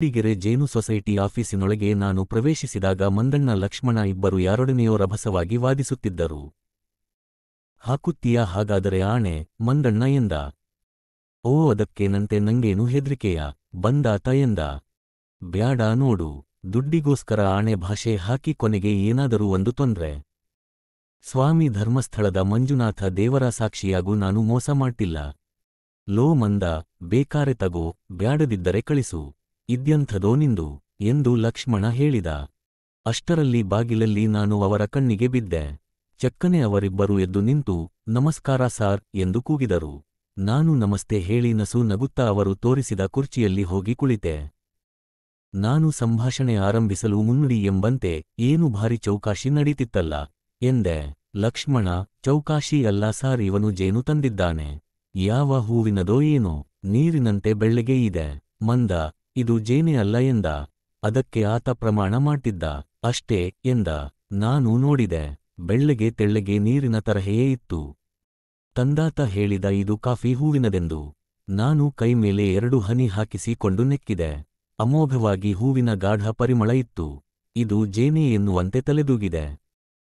ಮೂಡಿಗೆರೆ ಜೇನು ಸೊಸೈಟಿ ಆಫೀಸಿನೊಳಗೆ ನಾನು ಪ್ರವೇಶಿಸಿದಾಗ ಮಂದಣ್ಣ ಲಕ್ಷ್ಮಣ ಇಬ್ಬರು ಯಾರೊಡನೆಯೋ ರಭಸವಾಗಿ ವಾದಿಸುತ್ತಿದ್ದರು. ಹಾಕುತ್ತೀಯಾ ಹಾಗಾದರೆ ಆಣೆ, ಮಂದಣ್ಣ ಎಂದ. ಓ ಅದಕ್ಕೇನಂತೆ ನಂಗೇನು ಹೆದ್ರಿಕೆಯ, ಬಂದಾತ ಎಂದ. ಬ್ಯಾಡ ನೋಡು, ದುಡ್ಡಿಗೋಸ್ಕರ ಆಣೆ ಭಾಷೆ ಹಾಕಿ ಕೊನೆಗೆ ಏನಾದರೂ ಒಂದು ತೊಂದ್ರೆ. ಸ್ವಾಮಿ ಧರ್ಮಸ್ಥಳದ ಮಂಜುನಾಥ ದೇವರ ಸಾಕ್ಷಿಯಾಗೂ ನಾನು ಮೋಸ ಮಾಡ್ತಿಲ್ಲ. ಲೋ ಮಂದ, ಬೇಕಾರೆ ತಗೋ, ಬ್ಯಾಡದಿದ್ದರೆ ಕಳಿಸು, ಇದ್ಯಂಥದೋ ನಿಂದು ಎಂದು ಲಕ್ಷ್ಮಣ ಹೇಳಿದ. ಅಷ್ಟರಲ್ಲಿ ಬಾಗಿಲಲ್ಲಿ ನಾನು ಅವರ ಕಣ್ಣಿಗೆ ಬಿದ್ದೆ. ಚಕ್ಕನೆ ಅವರಿಬ್ಬರು ಎದ್ದು ನಿಂತು, ನಮಸ್ಕಾರ ಸಾರ್ ಎಂದು ಕೂಗಿದರು. ನಾನು ನಮಸ್ತೆ ಹೇಳಿ ನಸು ನಗುತ್ತಾ ಅವರು ತೋರಿಸಿದ ಕುರ್ಚಿಯಲ್ಲಿ ಹೋಗಿ ಕುಳಿತೆ. ನಾನು ಸಂಭಾಷಣೆ ಆರಂಭಿಸಲು ಮುನ್ನುಡಿ ಎಂಬಂತೆ, ಏನು ಭಾರಿ ಚೌಕಾಶಿ ನಡೀತಿತ್ತಲ್ಲ ಎಂದೆ. ಲಕ್ಷ್ಮಣ, ಚೌಕಾಶಿ ಅಲ್ಲ ಸಾರ್, ಇವನು ಜೇನು ತಂದಿದ್ದಾನೆ. ಯಾವ ಹೂವಿನದೋ ಏನೋ, ನೀರಿನಂತೆ ಬೆಳ್ಳಗೆ ಇದೆ. ಮಂದ, ಇದು ಜೇನೆ ಅಲ್ಲ ಎಂದ. ಅದಕ್ಕೆ ಆತ ಪ್ರಮಾಣ ಮಾಡ್ತಿದ್ದ. ಅಷ್ಟೇ ಎಂದ. ನಾನು ನೋಡಿದೆ, ಬೆಳ್ಳಗೆ ತೆಳ್ಳಗೆ ನೀರಿನ ತರಹೆಯೇ ಇತ್ತು. ತಂದಾತ ಹೇಳಿದ ಇದು ಕಾಫಿ ಹೂವಿನದೆಂದು. ನಾನು ಕೈ ಮೇಲೆ 2 ಹನಿ ಹಾಕಿಸಿಕೊಂಡು ನೆಕ್ಕಿದೆ. ಅಮೋಘವಾಗಿ ಹೂವಿನ ಗಾಢ ಪರಿಮಳ ಇತ್ತು. ಇದು ಜೇನೆ ಎನ್ನುವಂತೆ ತಲೆದೂಗಿದೆ.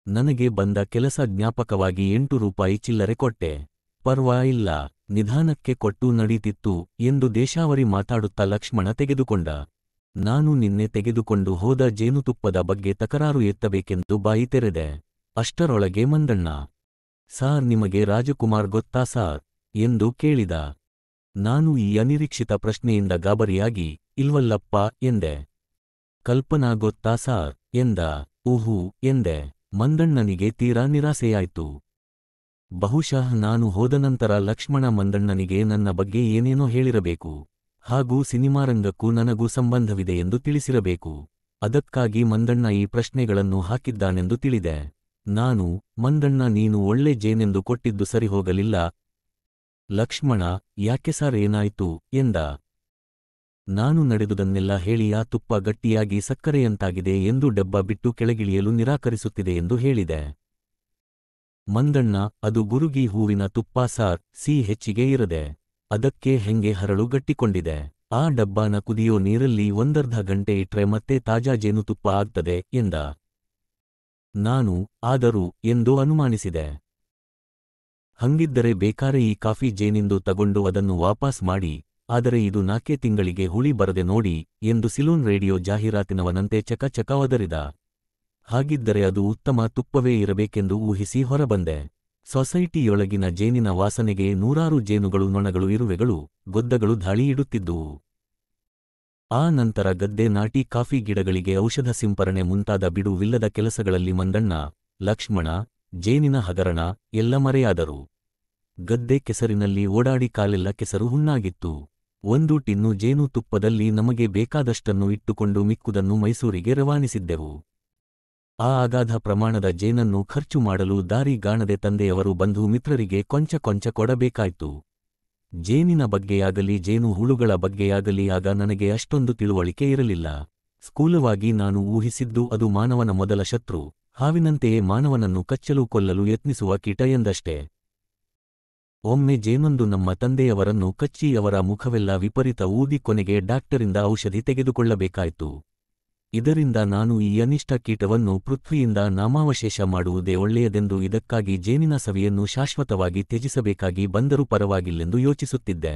ನನಗೆ ಬಂದ ಕೆಲಸ ಜ್ಞಾಪಕವಾಗಿ 8 ರೂಪಾಯಿ ಚಿಲ್ಲರೆ ಕೊಟ್ಟೆ. ಪರ್ವಾ ಇಲ್ಲ, ನಿಧಾನಕ್ಕೆ ಕೊಟ್ಟು ನಡೀತಿತ್ತು ಎಂದು ದೇಶಾವರಿ ಮಾತಾಡುತ್ತಾ ಲಕ್ಷ್ಮಣ ತೆಗೆದುಕೊಂಡ. ನಾನು ನಿನ್ನೆ ತೆಗೆದುಕೊಂಡು ಹೋದ ಜೇನುತುಪ್ಪದ ಬಗ್ಗೆ ತಕರಾರು ಎತ್ತಬೇಕೆಂದು ಬಾಯಿ ತೆರೆದೆ. ಅಷ್ಟರೊಳಗೆ ಮಂದಣ್ಣ, ಸಾರ್ ನಿಮಗೆ ರಾಜಕುಮಾರ್ ಗೊತ್ತಾ ಸಾರ್ ಎಂದು ಕೇಳಿದ. ನಾನು ಈ ಅನಿರೀಕ್ಷಿತ ಪ್ರಶ್ನೆಯಿಂದ ಗಾಬರಿಯಾಗಿ, ಇಲ್ವಲ್ಲಪ್ಪ ಎಂದೆ. ಕಲ್ಪನಾ ಗೊತ್ತಾ ಸಾರ್ ಎಂದ. ಊಹು ಎಂದೆ. ಮಂದಣ್ಣನಿಗೆ ತೀರಾ ನಿರಾಸೆಯಾಯ್ತು. ಬಹುಶಃ ನಾನು ಹೋದ ನಂತರ ಲಕ್ಷ್ಮಣ ಮಂದಣ್ಣನಿಗೆ ನನ್ನ ಬಗ್ಗೆ ಏನೇನೋ ಹೇಳಿರಬೇಕು. ಹಾಗೂ ಸಿನಿಮಾರಂಗಕ್ಕೂ ನನಗೂ ಸಂಬಂಧವಿದೆ ಎಂದು ತಿಳಿಸಿರಬೇಕು. ಅದಕ್ಕಾಗಿ ಮಂದಣ್ಣ ಈ ಪ್ರಶ್ನೆಗಳನ್ನು ಹಾಕಿದ್ದಾನೆಂದು ತಿಳಿದೆ. ನಾನು, ಮಂದಣ್ಣ ನೀನು ಒಳ್ಳೆ ಜೇನೆಂದು ಕೊಟ್ಟಿದ್ದು ಸರಿಹೋಗಲಿಲ್ಲ. ಲಕ್ಷ್ಮಣ, ಯಾಕೆ ಸಾರ್ ಏನಾಯ್ತು ಎಂದ. ನಾನು ನಡೆದುದನ್ನೆಲ್ಲ ಹೇಳಿ ಆ ತುಪ್ಪ ಗಟ್ಟಿಯಾಗಿ ಸಕ್ಕರೆಯಂತಾಗಿದೆ ಎಂದು ಡಬ್ಬ ಬಿಟ್ಟು ಕೆಳಗಿಳಿಯಲು ನಿರಾಕರಿಸುತ್ತಿದೆ ಎಂದು ಹೇಳಿದೆ. ಮಂದಣ್ಣ, ಅದು ಗುರುಗಿ ಹೂವಿನ ತುಪ್ಪ ಸಾರ್, ಹೆಚ್ಚಿಗೆ ಇರದೆ. ಅದಕ್ಕೆ ಹೆಂಗೆ ಹರಳು ಗಟ್ಟಿಕೊಂಡಿದೆ. ಆ ಡಬ್ಬಾನ ಕುದಿಯೋ ನೀರಲ್ಲಿ 1/2 ಗಂಟೆ ಇಟ್ರೆ ಮತ್ತೆ ತಾಜಾ ಜೇನುತುಪ್ಪ ಆಗ್ತದೆ ಎಂದ. ನಾನು, ಆದರೂ ಎಂದು ಅನುಮಾನಿಸಿದೆ. ಹಂಗಿದ್ದರೆ ಬೇಕಾರೆ ಈ ಕಾಫಿ ಜೇನಿಂದು ತಗೊಂಡು ಅದನ್ನು ವಾಪಾಸ್ ಮಾಡಿ, ಆದರೆ ಇದು 4 ತಿಂಗಳಿಗೆ ಹುಳಿ ಬರದೆ ನೋಡಿ ಎಂದು ಸಿಲೋನ್ ರೇಡಿಯೋ ಜಾಹೀರಾತಿನವನಂತೆ ಚಕ ಚಕ ಒದರಿದ. ಹಾಗಿದ್ದರೆ ಅದು ಉತ್ತಮ ತುಪ್ಪವೇ ಇರಬೇಕೆಂದು ಊಹಿಸಿ ಹೊರಬಂದೆ. ಸೊಸೈಟಿಯೊಳಗಿನ ಜೇನಿನ ವಾಸನೆಗೆ 100 ಜೇನುಗಳು, ನೊಣಗಳು, ಇರುವೆಗಳು, ಗೊದ್ದಗಳು ಧಾಳಿ ಇಡುತ್ತಿದ್ದುವು. ಆ ನಂತರ ಗದ್ದೆ ನಾಟಿ, ಕಾಫಿ ಗಿಡಗಳಿಗೆ ಔಷಧ ಸಿಂಪರಣೆ ಮುಂತಾದ ಬಿಡುವಿಲ್ಲದ ಕೆಲಸಗಳಲ್ಲಿ ಮಂದಣ್ಣ, ಲಕ್ಷ್ಮಣ, ಜೇನಿನ ಹಗರಣ ಎಲ್ಲ ಮರೆಯಾದರು. ಗದ್ದೆ ಕೆಸರಿನಲ್ಲಿ ಓಡಾಡಿ ಕಾಲೆಲ್ಲ ಕೆಸರು ಹುಣ್ಣಾಗಿತ್ತು. 1 ಟಿನ್ನು ಜೇನು ತುಪ್ಪದಲ್ಲಿ ನಮಗೆ ಬೇಕಾದಷ್ಟನ್ನು ಇಟ್ಟುಕೊಂಡು ಮಿಕ್ಕುದನ್ನು ಮೈಸೂರಿಗೆ ರವಾನಿಸಿದ್ದೆವು. ಆ ಅಗಾಧ ಪ್ರಮಾಣದ ಜೇನನ್ನು ಖರ್ಚು ಮಾಡಲು ದಾರಿ ಗಾಣದೆ ತಂದೆಯವರು ಬಂಧು ಮಿತ್ರರಿಗೆ ಕೊಂಚ ಕೊಂಚ ಕೊಡಬೇಕಾಯ್ತು. ಜೇನಿನ ಬಗ್ಗೆಯಾಗಲಿ ಜೇನು ಹುಳುಗಳ ಬಗ್ಗೆಯಾಗಲಿ ಆಗ ನನಗೆ ಅಷ್ಟೊಂದು ತಿಳುವಳಿಕೆ ಇರಲಿಲ್ಲ. ಸ್ಥೂಲವಾಗಿ ನಾನು ಊಹಿಸಿದ್ದು ಅದು ಮಾನವನ ಮೊದಲ ಶತ್ರು, ಹಾವಿನಂತೆಯೇ ಮಾನವನನ್ನು ಕಚ್ಚಲು ಕೊಲ್ಲಲು ಯತ್ನಿಸುವ ಕೀಟ ಎಂದಷ್ಟೇ. ಒಮ್ಮೆ ಜೇನೊಂದು ನಮ್ಮ ತಂದೆಯವರನ್ನು ಕಚ್ಚಿ ಅವರ ಮುಖವೆಲ್ಲ ವಿಪರೀತ ಊದಿ ಕೊನೆಗೆ ಡಾಕ್ಟರಿಂದ ಔಷಧಿ ತೆಗೆದುಕೊಳ್ಳಬೇಕಾಯ್ತು. ಇದರಿಂದ ನಾನು ಈ ಅನಿಷ್ಟ ಕೀಟವನ್ನು ಪೃಥ್ವಿಯಿಂದ ನಾಮಾವಶೇಷ ಮಾಡುವುದೇ ಒಳ್ಳೆಯದೆಂದು, ಇದಕ್ಕಾಗಿ ಜೇನಿನ ಸವಿಯನ್ನು ಶಾಶ್ವತವಾಗಿ ತ್ಯಜಿಸಬೇಕಾಗಿ ಬಂದರೂ ಪರವಾಗಿಲ್ಲೆಂದು ಯೋಚಿಸುತ್ತಿದ್ದೆ.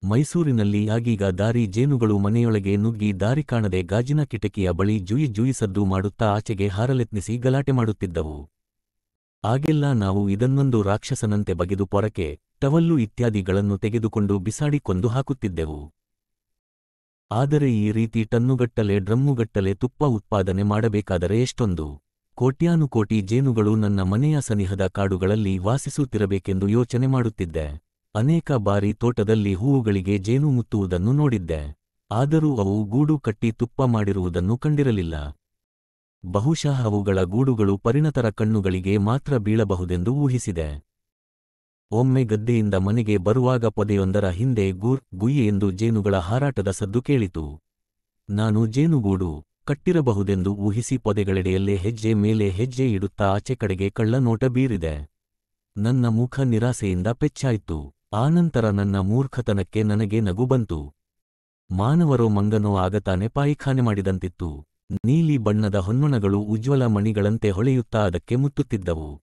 ಮೈಸೂರಿನಲ್ಲಿ ಆಗೀಗ ದಾರಿ ಜೇನುಗಳು ಮನೆಯೊಳಗೆ ನುಗ್ಗಿ ದಾರಿ ಕಾಣದೆ ಗಾಜಿನ ಕಿಟಕಿಯ ಬಳಿ ಜುಯಿ ಜುಯಿ ಸದ್ದು ಮಾಡುತ್ತಾ ಆಚೆಗೆ ಹಾರಲೆತ್ನಿಸಿ ಗಲಾಟೆ ಮಾಡುತ್ತಿದ್ದವು. ಆಗೆಲ್ಲ ನಾವು ಇದನ್ನೊಂದು ರಾಕ್ಷಸನಂತೆ ಬಗೆದು ಪೊರಕೆ, ಟವಲ್ಲು ಇತ್ಯಾದಿಗಳನ್ನು ತೆಗೆದುಕೊಂಡು ಬಿಸಾಡಿ ಕೊಂದು ಹಾಕುತ್ತಿದ್ದೆವು. ಆದರೆ ಈ ರೀತಿ ಟನ್ನುಗಟ್ಟಲೆ ಡ್ರಮ್ಮುಗಟ್ಟಲೆ ತುಪ್ಪ ಉತ್ಪಾದನೆ ಮಾಡಬೇಕಾದರೆ ಎಷ್ಟೊಂದು ಕೋಟ್ಯಾನುಕೋಟಿ ಜೇನುಗಳು ನನ್ನ ಮನೆಯ ಸನಿಹದ ಕಾಡುಗಳಲ್ಲಿ ವಾಸಿಸುತ್ತಿರಬೇಕೆಂದು ಯೋಚನೆ ಮಾಡುತ್ತಿದ್ದೆ. ಅನೇಕ ಬಾರಿ ತೋಟದಲ್ಲಿ ಹೂವುಗಳಿಗೆ ಜೇನು ಮುತ್ತುವುದನ್ನು ನೋಡಿದ್ದೆ. ಆದರೂ ಅವು ಗೂಡು ಕಟ್ಟಿ ತುಪ್ಪ ಮಾಡಿರುವುದನ್ನು ಕಂಡಿರಲಿಲ್ಲ. ಬಹುಶಃ ಅವುಗಳ ಗೂಡುಗಳು ಪರಿಣತರ ಕಣ್ಣುಗಳಿಗೆ ಮಾತ್ರ ಬೀಳಬಹುದೆಂದು ಊಹಿಸಿದೆ. ಒಮ್ಮೆ ಗದ್ದೆಯಿಂದ ಮನೆಗೆ ಬರುವಾಗ ಪೊದೆಯೊಂದರ ಹಿಂದೆ ಗೂರ್ ಗುಯ್ ಎಂದು ಜೇನುಗಳ ಹಾರಾಟದ ಸದ್ದು ಕೇಳಿತು. ನಾನು ಜೇನುಗೂಡು ಕಟ್ಟಿರಬಹುದೆಂದು ಊಹಿಸಿ ಪೊದೆಗಳೆಡೆಯಲ್ಲೇ ಹೆಜ್ಜೆ ಮೇಲೆ ಹೆಜ್ಜೆ ಇಡುತ್ತಾ ಆಚೆ ಕಡೆಗೆ ಕಳ್ಳ ನೋಟ ಬೀರಿದೆ. ನನ್ನ ಮುಖ ನಿರಾಸೆಯಿಂದ ಪೆಚ್ಚಾಯ್ತು. ಆನಂತರ ನನ್ನ ಮೂರ್ಖತನಕ್ಕೆ ನನಗೆ ನಗು ಬಂತು. ಮಾನವರೋ ಮಂಗನೋ ಆಗತಾನೆ ಪಾಯಿಖಾನೆ ಮಾಡಿದಂತಿತ್ತು. ನೀಲಿ ಬಣ್ಣದ ಹೊನ್ನೊಣಗಳು ಉಜ್ವಲ ಮಣಿಗಳಂತೆ ಹೊಳೆಯುತ್ತಾ ಅದಕ್ಕೆ ಮುತ್ತುತ್ತಿದ್ದವು.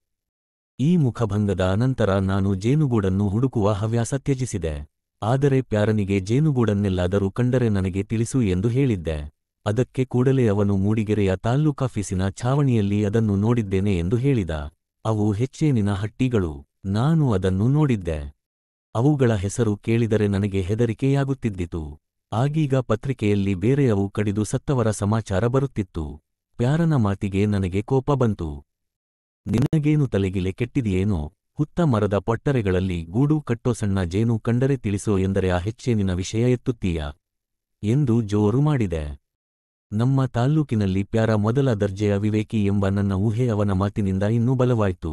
ಈ ಮುಖಭಂಗದ ಅನಂತರ ನಾನು ಜೇನುಗೂಡನ್ನು ಹುಡುಕುವ ಹವ್ಯಾಸ ತ್ಯಜಿಸಿದೆ. ಆದರೆ ಪ್ಯಾರನಿಗೆ ಜೇನುಗೂಡನ್ನೆಲ್ಲಾದರೂ ಕಂಡರೆ ನನಗೆ ತಿಳಿಸು ಎಂದು ಹೇಳಿದ್ದೆ. ಅದಕ್ಕೆ ಕೂಡಲೇ ಅವನು ಮೂಡಿಗೆರೆಯ ತಾಲ್ಲೂಕಾಫೀಸಿನ ಛಾವಣಿಯಲ್ಲಿ ಅದನ್ನು ನೋಡಿದ್ದೇನೆ ಎಂದು ಹೇಳಿದ. ಅವು ಹೆಚ್ಚೇನಿನ ಹಟ್ಟಿಗಳು. ನಾನು ಅದನ್ನು ನೋಡಿದ್ದೆ. ಅವುಗಳ ಹೆಸರು ಕೇಳಿದರೆ ನನಗೆ ಹೆದರಿಕೆಯಾಗುತ್ತಿದ್ದಿತು. ಆಗೀಗ ಪತ್ರಿಕೆಯಲ್ಲಿ ಬೇರೆಯವು ಕಡಿದು ಸತ್ತವರ ಸಮಾಚಾರ ಬರುತ್ತಿತ್ತು. ಪ್ಯಾರನ ಮಾತಿಗೆ ನನಗೆ ಕೋಪ ಬಂತು. ನಿನಗೇನು ತಲೆಗಿಲೆ ಕೆಟ್ಟಿದೆಯೇನೋ? ಹುತ್ತ ಮರದ ಪೊಟ್ಟರೆಗಳಲ್ಲಿ ಗೂಡು ಕಟ್ಟೋ ಸಣ್ಣ ಜೇನು ಕಂಡರೆ ತಿಳಿಸೋ ಎಂದರೆ ಆ ಹೆಚ್ಚೇನಿನ ವಿಷಯ ಎತ್ತುತ್ತೀಯ ಎಂದು ಜೋರು ಮಾಡಿದೆ. ನಮ್ಮ ತಾಲ್ಲೂಕಿನಲ್ಲಿ ಪ್ಯಾರ ಮೊದಲ ದರ್ಜೆಯ ವಿವೇಕಿ ಎಂಬ ನನ್ನ ಊಹೆ ಅವನ ಮಾತಿನಿಂದ ಇನ್ನೂ ಬಲವಾಯ್ತು.